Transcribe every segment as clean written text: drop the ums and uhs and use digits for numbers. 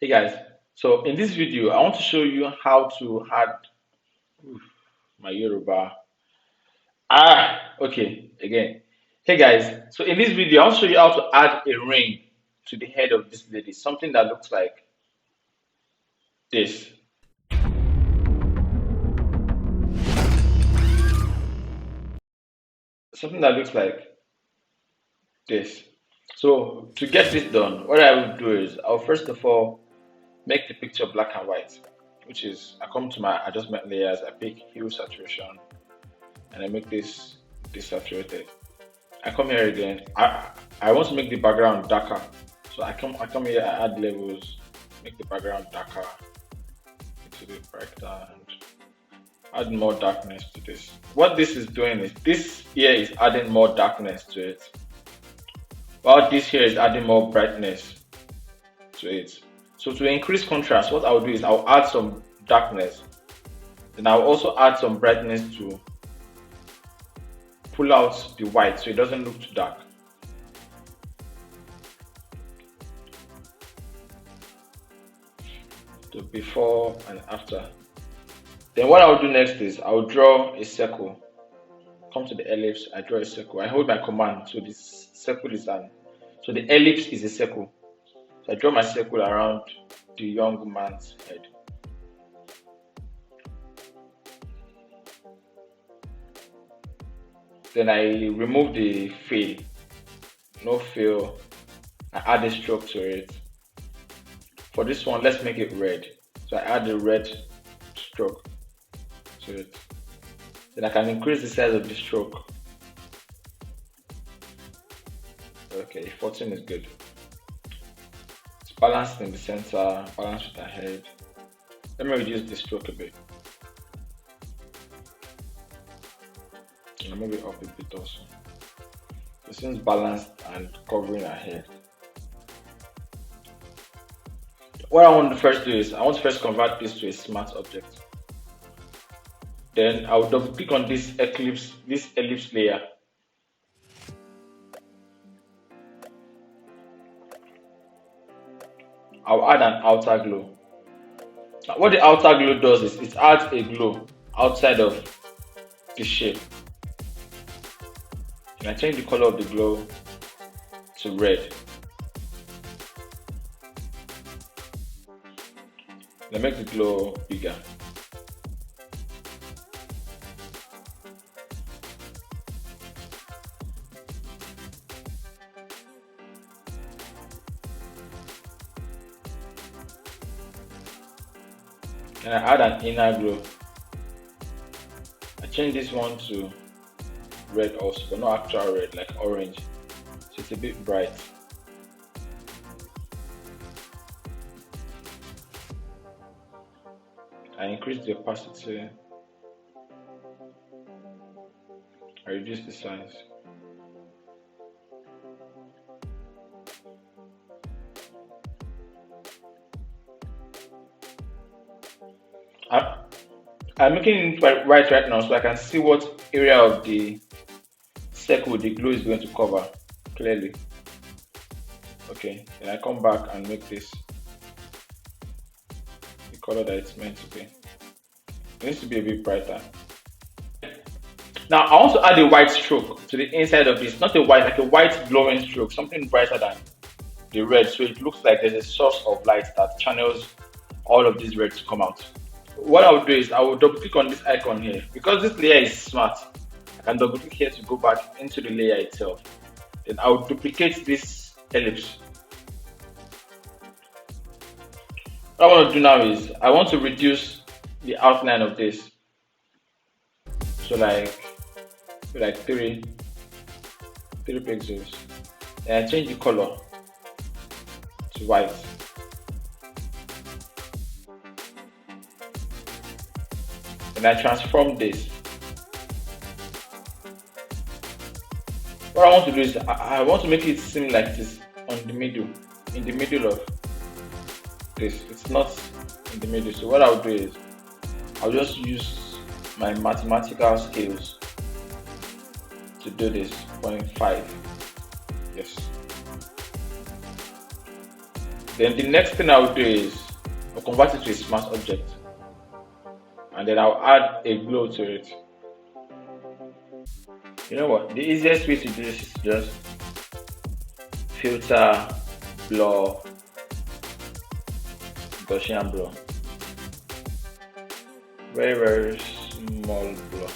Hey guys, so in this video, I want to show you how to add my Yoruba. Okay, again. Hey guys, so in this video, I'll show you how to add a ring to the head of this lady, something that looks like this. Something that looks like this. So to get this done, what I will do is I'll first of all make the picture black and white, which is I come to my adjustment layers, I pick hue saturation, and I make this desaturated. I come here again. I want to make the background darker. So I come here, I add levels, make the background darker, make it a bit brighter, and add more darkness to this. What this is doing is this here is adding more darkness to it, while this here is adding more brightness to it. So to increase contrast, what I'll do is I'll add some darkness, then I'll also add some brightness to pull out the white so it doesn't look too dark. So before and after. Then what I'll do next is I'll draw a circle. Come to the ellipse, I draw a circle. I hold my command, so this circle is so the ellipse is a circle. So I draw my circle around the young man's head. Then I remove the fill, no fill. I add a stroke to it. For this one, let's make it red. So I add a red stroke to it. Then I can increase the size of the stroke. Okay, 14 is good. It's balanced in the center, balanced with the head. Let me reduce the stroke a bit. And move it up a bit also. It seems balanced and covering her head. What I want to first do is I want to first convert this to a smart object. Then I'll double click on this ellipse layer. I'll add an outer glow. Now, what the outer glow does is it adds a glow outside of the shape. And I change the color of the glow to red. And I make the glow bigger. And I add an inner glow. I change this one to red also, but not actual red, like orange. So it's a bit bright. I increase the opacity. I reduce the size. I'm making it white right now so I can see what area of the circle the glue is going to cover clearly. Okay, then I come back and make this the color that it's meant to be. It needs to be a bit brighter. Now I want to add a white stroke to the inside of this, not a white, like a white glowing stroke, something brighter than the red, so it looks like there's a source of light that channels all of these reds to come out. What I will do is I will double click on this icon here. Because this layer is smart, I can double click here to go back into the layer itself. Then I will duplicate this ellipse. What I want to do now is I want to reduce the outline of this. So like 3 pixels. And I change the color to white. And I transform this. What I want to do is I want to make it seem like this on the middle, in the middle of this. It's not in the middle. So what I'll do is I'll just use my mathematical skills to do this. 0.5. Yes. Then the next thing I'll do is I'll convert it to a smart object, and then I'll add a glow to it. You know what? The easiest way to do this is just filter, blur, Gaussian blur. Very, very small blur.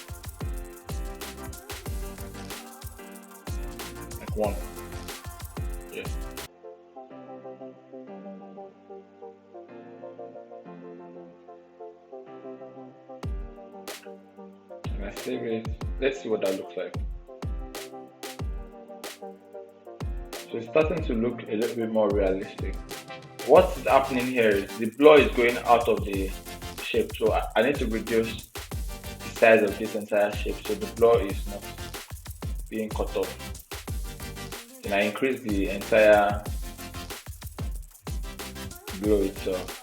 Like one. Yeah. And I save it. Let's see what that looks like. So it's starting to look a little bit more realistic. What's happening here is the blur is going out of the shape, so I need to reduce the size of this entire shape so the blur is not being cut off. Then I increase the entire glow itself.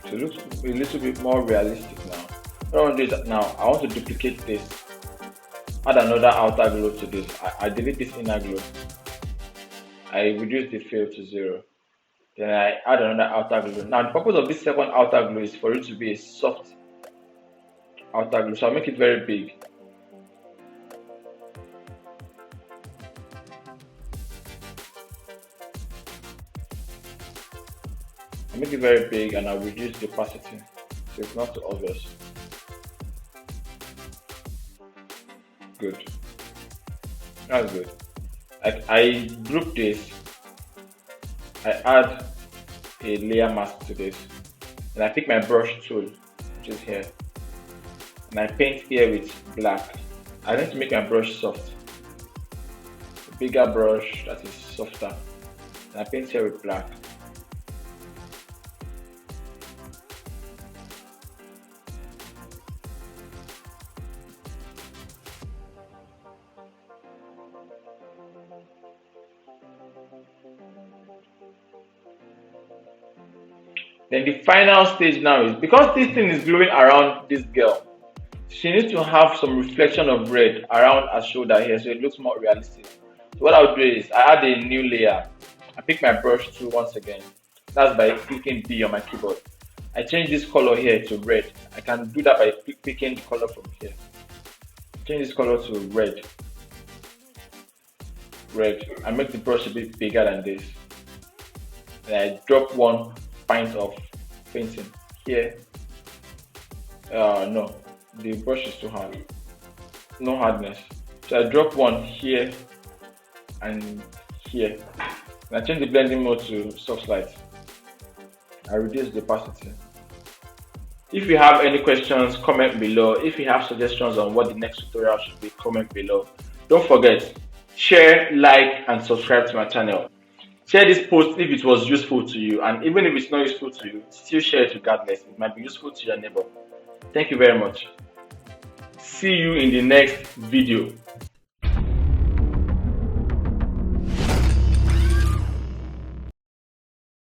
So it looks a little bit more realistic now. What I want to do is now I want to duplicate this, add another outer glow to this. I delete this inner glow. I reduce the fill to 0. Then I add another outer glue. Now the purpose of this second outer glue is for it to be a soft outer glue. So I'll make it very big. I'll make it very big and I'll reduce the opacity so it's not too obvious. Good. That's good. I group this. I add a layer mask to this. And I pick my brush tool, which is here. And I paint here with black. I need to make my brush soft. A bigger brush that is softer. And I paint here with black. Then the final stage now is, because this thing is glowing around this girl, she needs to have some reflection of red around her shoulder here so it looks more realistic. So what I'll do is I add a new layer. I pick my brush tool once again. That's by clicking B on my keyboard. I change this color here to red. I can do that by picking the color from here. Change this color to red. Red. I make the brush a bit bigger than this. And I drop 1 pint of painting here. No, the brush is too hard. No hardness. So I drop 1 here and here. And I change the blending mode to soft light. I reduce the opacity. If you have any questions, comment below. If you have suggestions on what the next tutorial should be, comment below. Don't forget, share, like, and subscribe to my channel. Share this post if it was useful to you, and even if it's not useful to you, still share it regardless. It might be useful to your neighbor. Thank you very much. See you in the next video.